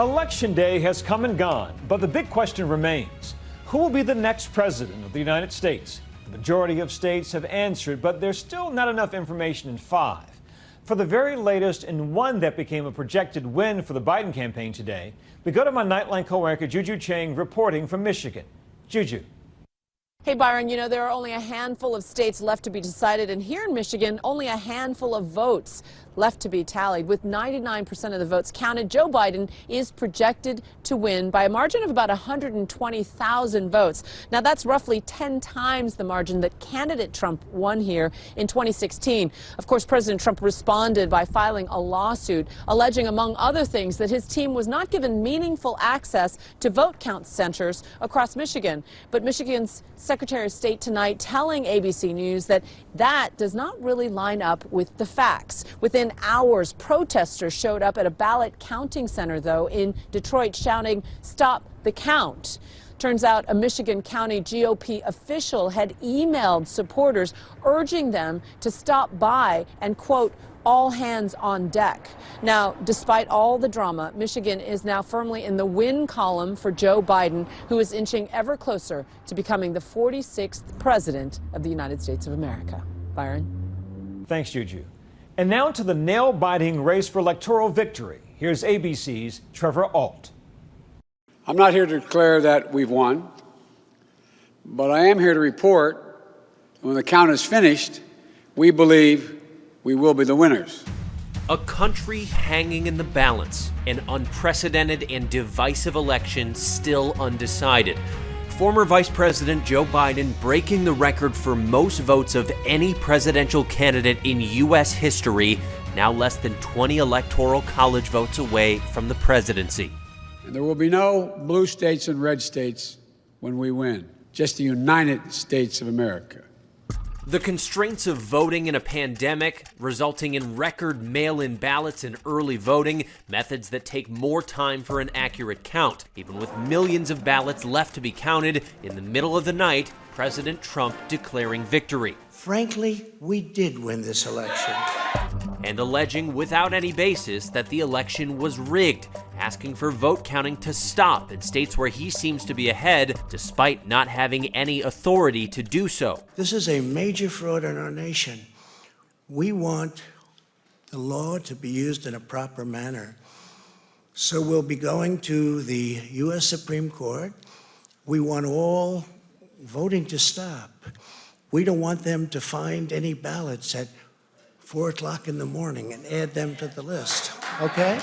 Election day has come and gone, but the big question remains. Who will be the next president of the United States? The majority of states have answered, but there's still not enough information in 5. For the very latest and one that became a projected win for the Biden campaign today, we go to my Nightline co-anchor Juju Chang reporting from Michigan. Juju. Hey, Byron, you know, there are only a handful of states left to be decided, and here in Michigan, only a handful of votes left to be tallied. With 99% of the votes counted, Joe Biden is projected to win by a margin of about 120,000 votes. Now, that's roughly 10 times the margin that candidate Trump won here in 2016. Of course, President Trump responded by filing a lawsuit alleging, among other things, that his team was not given meaningful access to vote count centers across Michigan. But Michigan's Secretary of State tonight telling ABC News that that does not really line up with the facts. Within hours, protesters showed up at a ballot counting center, though, in Detroit, shouting, "Stop the count." Turns out a Michigan County GOP official had emailed supporters urging them to stop by and, quote, all hands on deck. Now, despite all the drama, Michigan is now firmly in the win column for Joe Biden, who is inching ever closer to becoming the 46th president of the United States of America. Byron? Thanks, Juju. And now to the nail-biting race for electoral victory. Here's ABC's Trevor Ault. I'm not here to declare that we've won, but I am here to report that when the count is finished, we believe we will be the winners. A country hanging in the balance, an unprecedented and divisive election still undecided. Former Vice President Joe Biden breaking the record for most votes of any presidential candidate in U.S. history, now less than 20 electoral college votes away from the presidency. And there will be no blue states and red states when we win, just the United States of America. The constraints of voting in a pandemic, resulting in record mail-in ballots and early voting, methods that take more time for an accurate count. Even with millions of ballots left to be counted, in the middle of the night, President Trump declaring victory. Frankly, we did win this election. And alleging without any basis that the election was rigged, asking for vote counting to stop in states where he seems to be ahead, despite not having any authority to do so. This is a major fraud in our nation. We want the law to be used in a proper manner. So we'll be going to the U.S. Supreme Court. We want all voting to stop. We don't want them to find any ballots at 4 o'clock in the morning and add them to the list, okay?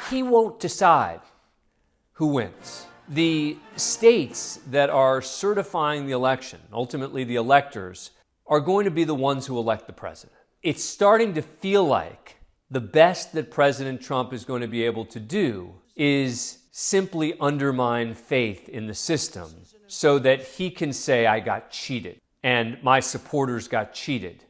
He won't decide who wins. The states that are certifying the election, ultimately the electors, are going to be the ones who elect the president. It's starting to feel like the best that President Trump is going to be able to do is simply undermine faith in the system so that he can say, I got cheated and my supporters got cheated,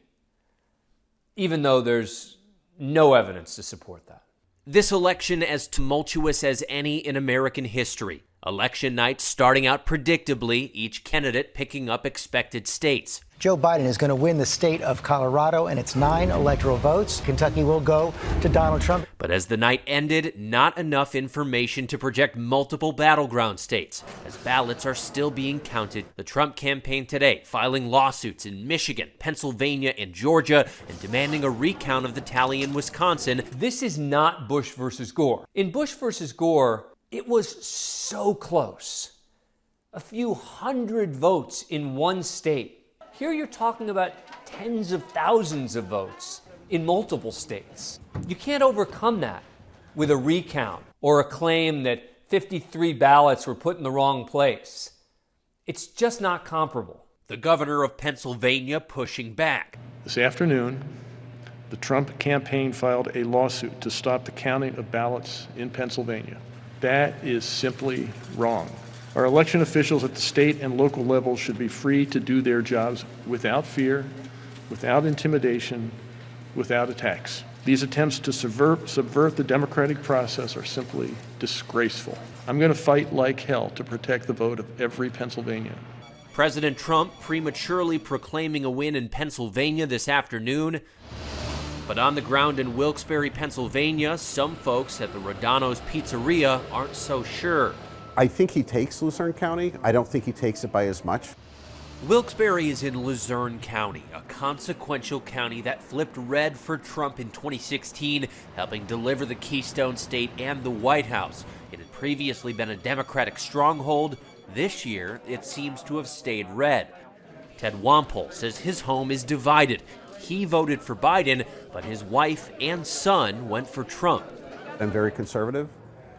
even though there's no evidence to support that. This election as tumultuous as any in American history. Election night starting out predictably, each candidate picking up expected states. Joe Biden is going to win the state of Colorado and its 9 electoral votes. Kentucky will go to Donald Trump. But as the night ended, not enough information to project multiple battleground states, as ballots are still being counted. The Trump campaign today filing lawsuits in Michigan, Pennsylvania, and Georgia, and demanding a recount of the tally in Wisconsin. This is not Bush versus Gore. In Bush versus Gore, it was so close. A few hundred votes in one state. Here you're talking about tens of thousands of votes in multiple states. You can't overcome that with a recount or a claim that 53 ballots were put in the wrong place. It's just not comparable. The governor of Pennsylvania pushing back. This afternoon, the Trump campaign filed a lawsuit to stop the counting of ballots in Pennsylvania. That is simply wrong. Our election officials at the state and local levels should be free to do their jobs without fear, without intimidation, without attacks. These attempts to subvert the democratic process are simply disgraceful. I'm going to fight like hell to protect the vote of every Pennsylvanian. President Trump prematurely proclaiming a win in Pennsylvania this afternoon. But on the ground in Wilkes-Barre, Pennsylvania, some folks at the Rodano's Pizzeria aren't so sure. I think he takes Luzerne County. I don't think he takes it by as much. Wilkes-Barre is in Luzerne County, a consequential county that flipped red for Trump in 2016, helping deliver the Keystone State and the White House. It had previously been a Democratic stronghold. This year, it seems to have stayed red. Ted Wampole says his home is divided. He voted for Biden, but his wife and son went for Trump. I'm very conservative.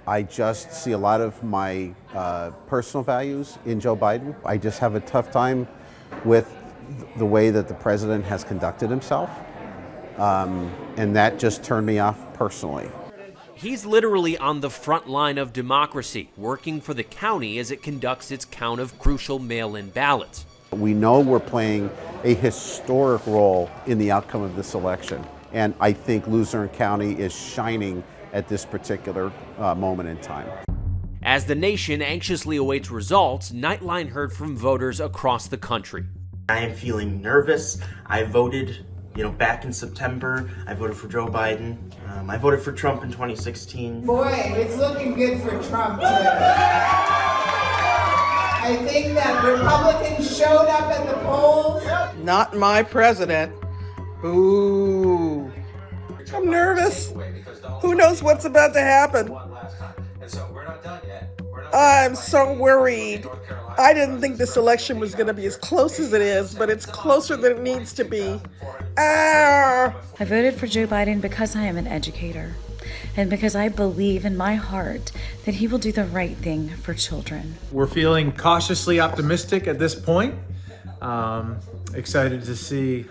I just see a lot of my personal values in Joe Biden. I just have a tough time with the way that the president has conducted himself, and that just turned me off personally. He's literally on the front line of democracy, working for the county as it conducts its count of crucial mail-in ballots. We know we're playing a historic role in the outcome of this election, and I think Luzerne County is shining at this particular moment in time. As the nation anxiously awaits results, Nightline heard from voters across the country. I am feeling nervous. I voted, back in September. I voted for Joe Biden. I voted for Trump in 2016. Boy, it's looking good for Trump, too. I think that Republicans showed up at the polls. Not my president. Boo. I'm nervous. Who knows what's about to happen? I'm so worried. I didn't think this election was going to be as close as it is, but it's closer than it needs to be. I voted for Joe Biden because I am an educator and because I believe in my heart that he will do the right thing for children. We're feeling cautiously optimistic at this point. Excited to see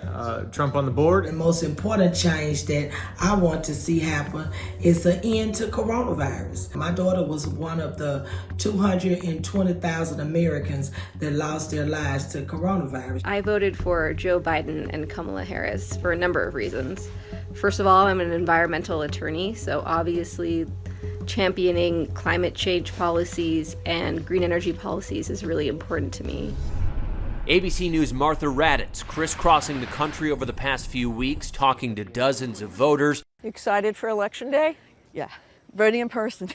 Trump on the board. The most important change that I want to see happen is an end to coronavirus. My daughter was one of the 220,000 Americans that lost their lives to coronavirus. I voted for Joe Biden and Kamala Harris for a number of reasons. First of all, I'm an environmental attorney, so obviously championing climate change policies and green energy policies is really important to me. ABC News' Martha Raddatz crisscrossing the country over the past few weeks, talking to dozens of voters. Excited for Election Day? Yeah, voting in person.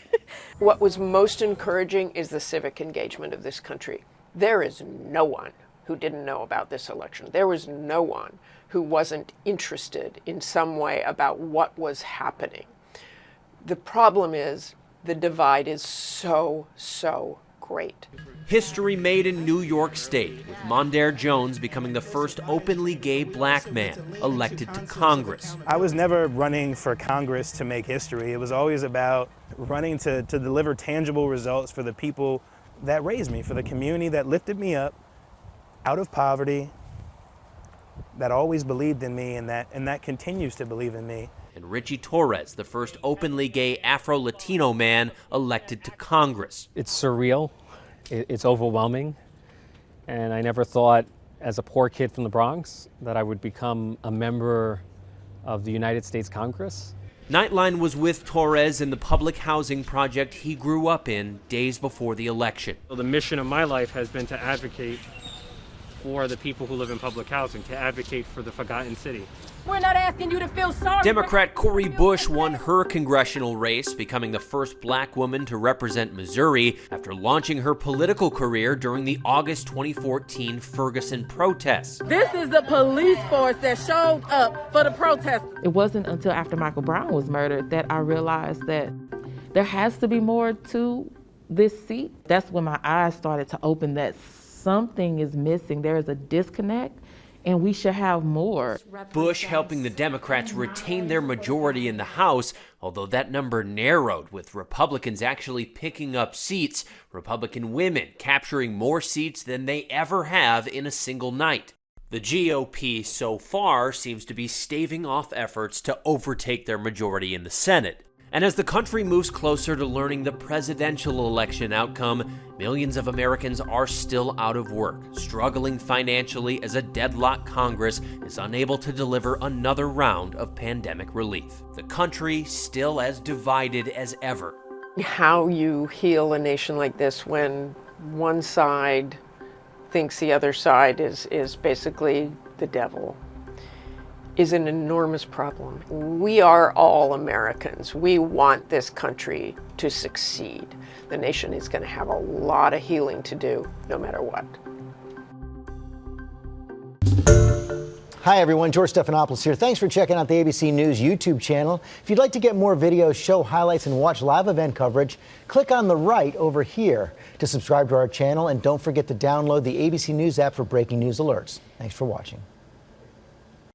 What was most encouraging is the civic engagement of this country. There is no one who didn't know about this election. There was no one who wasn't interested in some way about what was happening. The problem is the divide is so great. History made in New York State, with Mondaire Jones becoming the first openly gay black man elected to Congress. I was never running for Congress to make history. It was always about running to deliver tangible results for the people that raised me, for the community that lifted me up out of poverty, that always believed in me and that continues to believe in me. And Richie Torres, the first openly gay Afro-Latino man elected to Congress. It's surreal. It's overwhelming. And I never thought, as a poor kid from the Bronx, that I would become a member of the United States Congress. Nightline was with Torres in the public housing project he grew up in days before the election. The mission of my life has been to advocate for the people who live in public housing, to advocate for the forgotten city. We're not asking you to feel sorry. Democrat Cori Bush won her congressional race, becoming the first black woman to represent Missouri after launching her political career during the August 2014 Ferguson protests. This is the police force that showed up for the protest. It wasn't until after Michael Brown was murdered that I realized that there has to be more to this seat. That's when my eyes started to open, that something is missing. There is a disconnect, and we should have more. Bush helping the Democrats retain their majority in the House, although that number narrowed, with Republicans actually picking up seats, Republican women capturing more seats than they ever have in a single night. The GOP so far seems to be staving off efforts to overtake their majority in the Senate. And as the country moves closer to learning the presidential election outcome, millions of Americans are still out of work, struggling financially as a deadlocked Congress is unable to deliver another round of pandemic relief. The country still as divided as ever. How you heal a nation like this when one side thinks the other side is basically the devil is an enormous problem. We are all Americans. We want this country to succeed. The nation is going to have a lot of healing to do, no matter what. Hi everyone, George Stephanopoulos here. Thanks for checking out the ABC News YouTube channel. If you'd like to get more videos, show highlights, and watch live event coverage, click on the right over here to subscribe to our channel, and don't forget to download the ABC News app for breaking news alerts. Thanks for watching.